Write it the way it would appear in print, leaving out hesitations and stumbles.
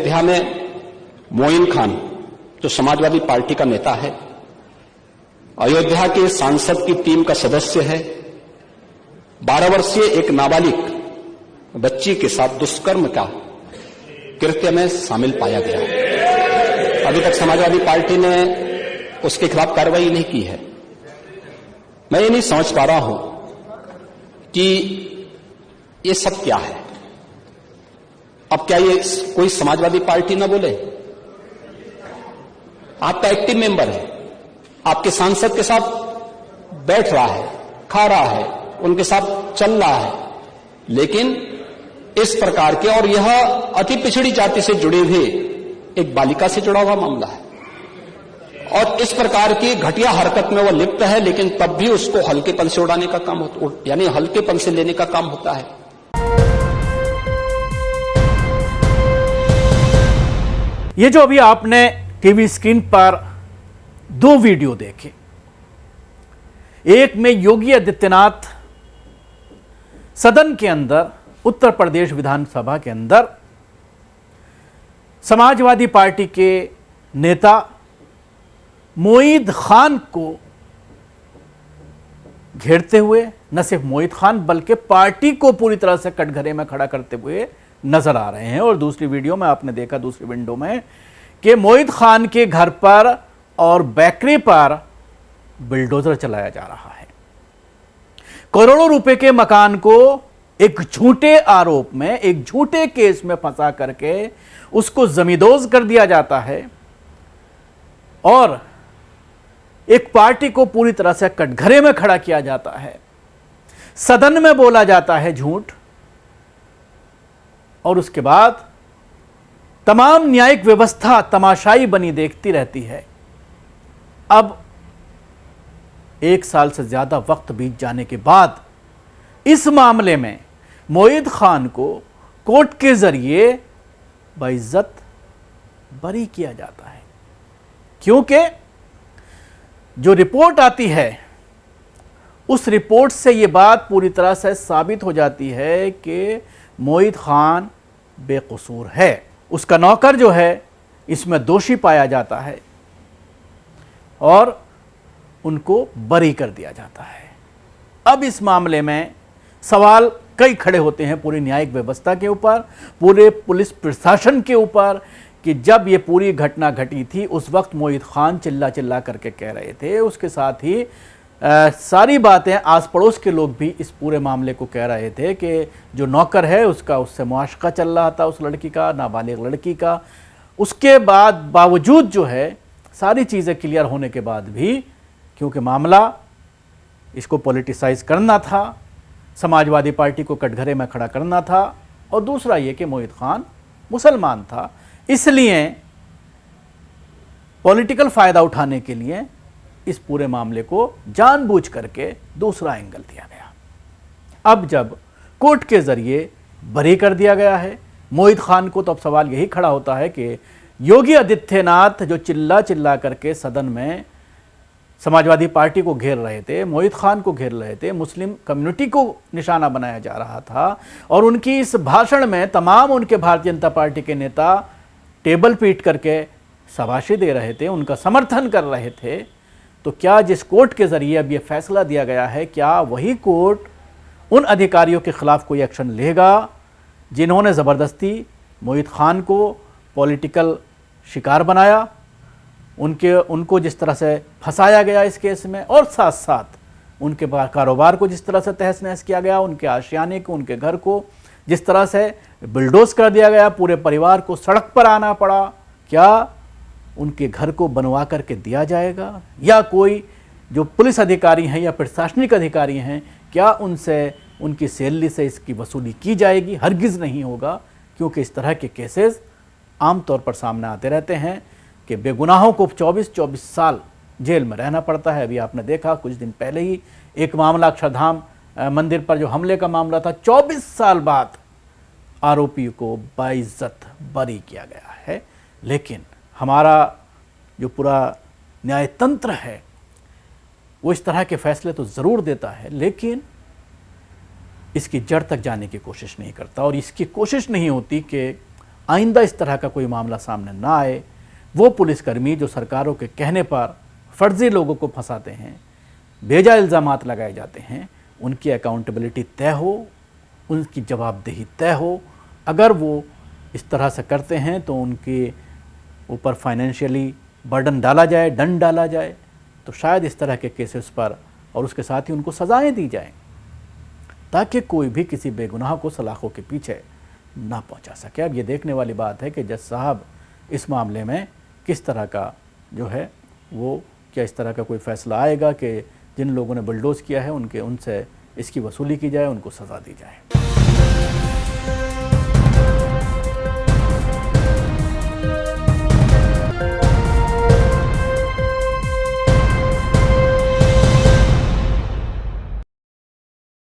अयोध्या में मोइन खान जो समाजवादी पार्टी का नेता है, अयोध्या के सांसद की टीम का सदस्य है, 12 वर्षीय एक नाबालिग बच्ची के साथ दुष्कर्म का कृत्य में शामिल पाया गया है। अभी तक समाजवादी पार्टी ने उसके खिलाफ कार्रवाई नहीं की है। मैं ये नहीं समझ पा रहा हूं कि ये सब क्या है। अब क्या ये कोई समाजवादी पार्टी ना बोले? आपका एक्टिव मेंबर है, आपके सांसद के साथ बैठ रहा है, खा रहा है, उनके साथ चल रहा है, लेकिन इस प्रकार के, और यह अति पिछड़ी जाति से जुड़े हुए एक बालिका से जुड़ा हुआ मामला है और इस प्रकार की घटिया हरकत में वह लिप्त है, लेकिन तब भी उसको हल्केपन से उड़ाने का काम होता, यानी हल्केपन से लेने का काम होता है। ये जो अभी आपने टीवी स्क्रीन पर 2 वीडियो देखे, एक में योगी आदित्यनाथ सदन के अंदर, उत्तर प्रदेश विधानसभा के अंदर समाजवादी पार्टी के नेता मोईद खान को घेरते हुए, न सिर्फ मोईद खान बल्कि पार्टी को पूरी तरह से कटघरे में खड़ा करते हुए नजर आ रहे हैं। और दूसरी वीडियो में आपने देखा, दूसरी विंडो में, कि मोईद खान के घर पर और बेकरी पर बिल्डोजर चलाया जा रहा है। करोड़ों रुपए के मकान को एक झूठे आरोप में, एक झूठे केस में फंसा करके उसको जमींदोज कर दिया जाता है और एक पार्टी को पूरी तरह से कटघरे में खड़ा किया जाता है। सदन में बोला जाता है झूठ, और उसके बाद तमाम न्यायिक व्यवस्था तमाशाई बनी देखती रहती है। अब 1 साल से ज्यादा वक्त बीत जाने के बाद इस मामले में मोईद खान को कोर्ट के जरिए बाइज्जत बरी किया जाता है, क्योंकि जो रिपोर्ट आती है उस रिपोर्ट से यह बात पूरी तरह से साबित हो जाती है कि मोईद खान बेकसूर है। उसका नौकर जो है इसमें दोषी पाया जाता है और उनको बरी कर दिया जाता है। अब इस मामले में सवाल कई खड़े होते हैं पूरी न्यायिक व्यवस्था के ऊपर, पूरे पुलिस प्रशासन के ऊपर, कि जब ये पूरी घटना घटी थी उस वक्त मोईद खान चिल्ला चिल्ला करके कह रहे थे। उसके साथ ही सारी बातें, आस पड़ोस के लोग भी इस पूरे मामले को कह रहे थे कि जो नौकर है उसका उससे मुआशका चल रहा था, उस लड़की का, नाबालिग लड़की का। उसके बाद बावजूद जो है सारी चीज़ें क्लियर होने के बाद भी, क्योंकि मामला इसको पॉलिटिसाइज करना था, समाजवादी पार्टी को कटघरे में खड़ा करना था, और दूसरा ये कि मोईद खान मुसलमान था, इसलिए पॉलिटिकल फायदा उठाने के लिए इस पूरे मामले को जानबूझ करके दूसरा एंगल दिया गया। अब जब कोर्ट के जरिए बरी कर दिया गया है मोईद खान को, तो अब सवाल यही खड़ा होता है कि योगी आदित्यनाथ जो चिल्ला चिल्ला करके सदन में समाजवादी पार्टी को घेर रहे थे, मोईद खान को घेर रहे थे, मुस्लिम कम्युनिटी को निशाना बनाया जा रहा था, और उनकी इस भाषण में तमाम उनके भारतीय जनता पार्टी के नेता टेबल पीट करके शाबाशी दे रहे थे, उनका समर्थन कर रहे थे, तो क्या जिस कोर्ट के जरिए अब यह फैसला दिया गया है, क्या वही कोर्ट उन अधिकारियों के खिलाफ कोई एक्शन लेगा जिन्होंने ज़बरदस्ती मोईद खान को पॉलिटिकल शिकार बनाया, उनको जिस तरह से फंसाया गया इस केस में, और साथ साथ उनके कारोबार को जिस तरह से तहस नहस किया गया, उनके आशियाने को, उनके घर को जिस तरह से बिल्डोज कर दिया गया, पूरे परिवार को सड़क पर आना पड़ा, क्या उनके घर को बनवा करके दिया जाएगा, या कोई जो पुलिस अधिकारी हैं या प्रशासनिक अधिकारी हैं, क्या उनसे, उनकी सैलरी से इसकी वसूली की जाएगी? हरगिज़ नहीं होगा, क्योंकि इस तरह के केसेस आमतौर पर सामने आते रहते हैं कि बेगुनाहों को 24-24 साल जेल में रहना पड़ता है। अभी आपने देखा कुछ दिन पहले ही एक मामला, अक्षरधाम मंदिर पर जो हमले का मामला था, 24 साल बाद आरोपी को बाइज्जत बरी किया गया है। लेकिन हमारा जो पूरा न्यायतंत्र है वो इस तरह के फैसले तो ज़रूर देता है, लेकिन इसकी जड़ तक जाने की कोशिश नहीं करता, और इसकी कोशिश नहीं होती कि आइंदा इस तरह का कोई मामला सामने ना आए। वो पुलिसकर्मी जो सरकारों के कहने पर फर्जी लोगों को फंसाते हैं, बेजा इल्ज़ामात लगाए जाते हैं, उनकी अकाउंटेबिलिटी तय हो, उनकी जवाबदेही तय हो। अगर वो इस तरह से करते हैं तो उनके ऊपर फाइनेंशियली बर्डन डाला जाए, दंड डाला जाए, तो शायद इस तरह के केसेस पर और उसके साथ ही उनको सज़ाएं दी जाएं, ताकि कोई भी किसी बेगुनाह को सलाखों के पीछे ना पहुंचा सके। अब ये देखने वाली बात है कि जज साहब इस मामले में किस तरह का जो है वो, क्या इस तरह का कोई फ़ैसला आएगा कि जिन लोगों ने बुलडोज़ किया है उनसे इसकी वसूली की जाए, उनको सज़ा दी जाए।